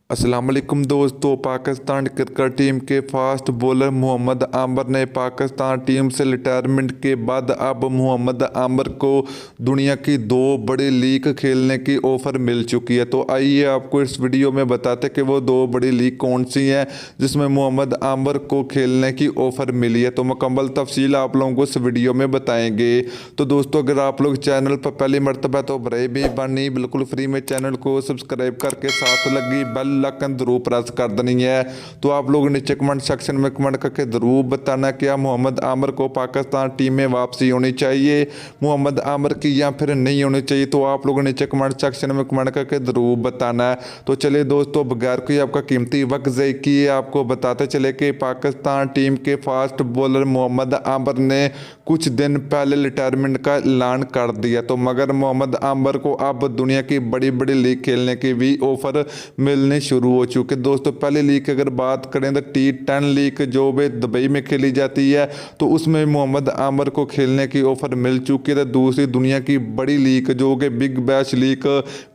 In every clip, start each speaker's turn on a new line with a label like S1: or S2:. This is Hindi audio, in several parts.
S1: अस्सलाम वालेकुम दोस्तों। पाकिस्तान क्रिकेट टीम के फास्ट बॉलर मोहम्मद आमर ने पाकिस्तान टीम से रिटायरमेंट के बाद अब मोहम्मद आमर को दुनिया की दो बड़ी लीग खेलने की ऑफ़र मिल चुकी है। तो आइए आपको इस वीडियो में बताते कि वो दो बड़ी लीग कौन सी हैं जिसमें मोहम्मद आमर को खेलने की ऑफ़र मिली है। तो मुकम्मल तफसील आप लोगों को इस वीडियो में बताएंगे। तो दोस्तों, अगर आप लोग चैनल पर पहली मरतबा तो बड़े भी बनी बिल्कुल फ्री में चैनल को सब्सक्राइब करके साथ लगी बेल आइकन जरूर प्रेस कर देनी है। तो आप लोग नीचे कमेंट सेक्शन में कमेंट करके जरूर बताना क्या मोहम्मद आमर को पाकिस्तान टीम में वापसी होनी चाहिए मोहम्मद आमर की या फिर नहीं होनी चाहिए। तो आप लोग नीचे कमेंट सेक्शन में कमेंट करके जरूर बताना है। तो चलिए दोस्तों, बगैर कोई आपका कीमती वक्त ज़ाय किए आपको बताते चले कि पाकिस्तान टीम के फास्ट बॉलर मोहम्मद आमर ने कुछ दिन पहले रिटायरमेंट का ऐलान कर दिया। तो मगर मोहम्मद आमर को अब दुनिया की बड़ी बड़ी लीग खेलने की भी ऑफर मिलने शुरू हो चुके। दोस्तों, पहली लीग की अगर बात करें तो T10 लीग जो भी दुबई में खेली जाती है, तो उसमें मोहम्मद आमर को खेलने की ऑफर मिल चुकी है। तो दूसरी दुनिया की बड़ी लीग जो कि बिग बैश लीग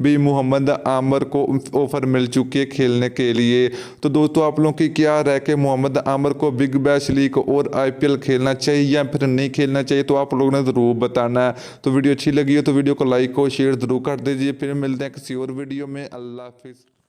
S1: भी मोहम्मद आमर को ऑफर मिल चुकी है खेलने के लिए। तो दोस्तों, आप लोगों की क्या राय कि मोहम्मद आमर को बिग बैश लीग और IPL खेलना चाहिए या फिर नहीं खेलना चाहिए, तो आप लोगों ने ज़रूर बताना है। तो वीडियो अच्छी लगी हो तो वीडियो को लाइक और शेयर ज़रूर कर दीजिए। फिर मिलते हैं किसी और वीडियो में। अल्लाह हाफिज़।